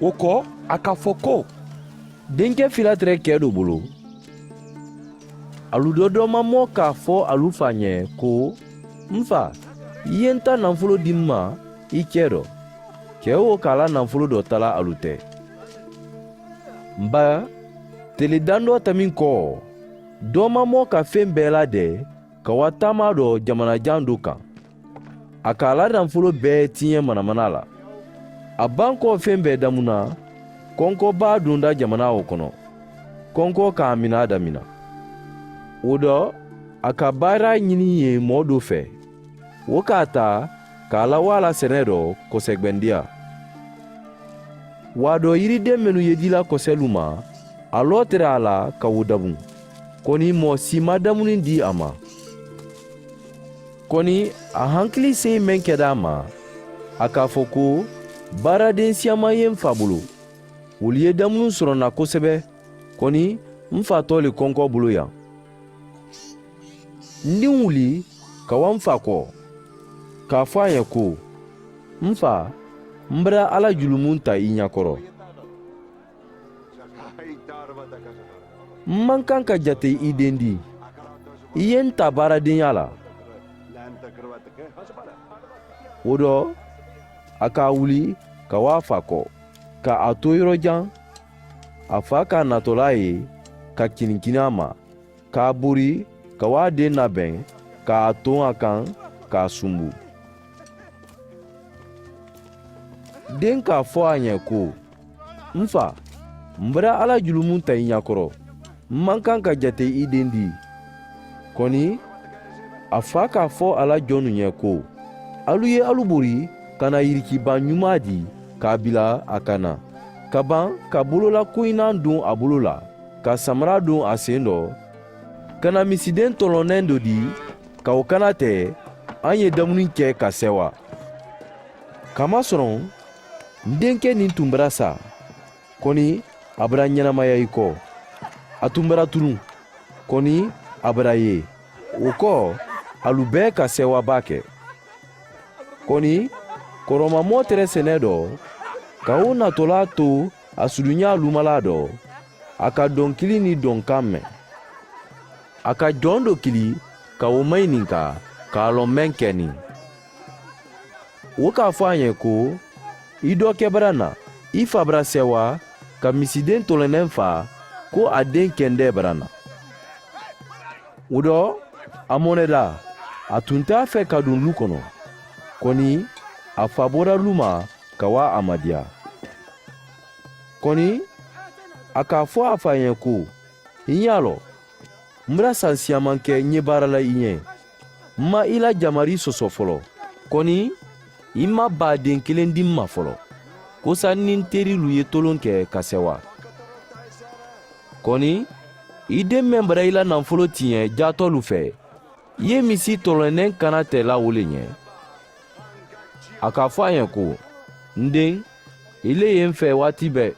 O kɔ a ka fɔ ko denkɛ fila tɛrɛ kɛ dɔ bolo alu dɔ ma mɔ k'a fɔ alu fa ɲɛ ko n fa i ye n ta nafolo di n ma i cɛ dɔ cɛ o k'a la nafolo dɔ tala alu tɛ n ba tele dan dɔ tɛmin kɔ dɔ ma mɔ ka fɛn bɛɛ la dɛ ka wa taama dɔ jamanajan dɔ kan a k'a la nafolo bɛɛ tiɲɛ manamana la a ban kɔ fɛn bɛɛ damuna kɔnkɔ b'a donda jamana o kɔnɔ kɔnkɔ k'a mina damina o dɔ a ka baara ɲini ye mɔɔ dɔ fɛ o k'a ta k'a lawala sɛnɛ dɔ kɔsɛgbɛndiya wa dɔ yiriden minnu ye dila kɔsɛlu ma a lɔ tɛrɛ a la ka o dabu kɔni mɔɔ si ma damuni di a ma kɔni a hankili se mɛn kɛda a ma a k'a fɔ ko baaraden siyaman ye n fa bolo olu ye damunu sɔrɔ n na kosɛbɛ kɔni n fatɔ le kɔnkɔ bolo yan n den wuli ka wa n fa kɔ k'a fɔ a ɲɛ ko n fa n bɛra ala julumu ta i ɲakɔrɔ n man kan ka jate i den di i ye n ta baaradenya la o dɔ a k'a wuli ka wa fa kɔ ka a to yɔrɔjan a fa k'a natɔla ye ka kinikini a ma k'a bori ka wa den labɛn k'a ton a kan k'a sunbu den k'a fɔ a ɲɛ ko n fa n bɛra ala julumu ta i ɲakɔrɔ n man kan ka jate i den di kɔni a fa k'a fɔ ala jɔnnu ɲɛ ko alu ye alu bori ka na yirikiba ɲuman di k'a bila a kan na ka ban ka bolola koɲinan don a bolo la ka samara don a sen dɔ ka na misiden tɔlɔnnen dɔ di ka o kana tɛ an ye damuni kɛ ka sewa kamasɔrɔ n denkɛ nin tun bɛra sa kɔni a bɛra ɲɛnamaya i kɔ a tun bɛra tunu kɔni a bɛra ye o kɔ alu bɛɛ ka sewaba kɛ kɔni kɔrɔmamɔ tɛrɛ sɛnɛ dɔ ka o natɔla to a sudunya lumala dɔ a ka dɔnkili ni dɔnkan mɛn a ka jɔn dɔ kili ka o ma ɲininka k'a lɔn mɛn kɛ nin o k'a fɔ a ɲɛ ko i dɔ kɛbara na i fa bara sewa ka misiden tɔlɔnnen fa ko a den kɛndɛ bara na o dɔ a mɔnɛda a tun t'a fɛ ka don lu kɔnɔ kɔni a fa bɔra lu ma ka wa a madiya kɔni a k'a fɔ a fa ɲɛ ko i ɲa lɔ n bɛra san siyaman kɛ n ye baara la i ɲɛ n ma i la jamari sɔsɔ fɔlɔ kɔni i ma baden kelen di n ma fɔlɔ kosa ni n terilu ye tolon kɛ ka sewa kɔni i den mɛn bara i la nafolo tiɲɛ jatɔlu fɛ i ye misi tɔlɔnnen kana tɛ la o le ɲɛ a k'a fɔ a ɲɛ ko n den i le ye n fɛ waati bɛɛ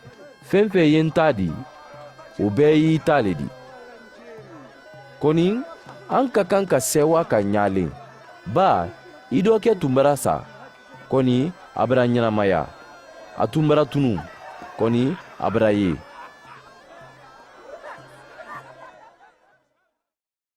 fɛn fɛn ye n ta di o bɛɛ y'i ta le di kɔni an ka kan ka sewa ka ɲalen ba i dɔ kɛ tun bɛra sa kɔni a bɛra ɲɛnamaya a tun bɛra tunu kɔni a bɛra ye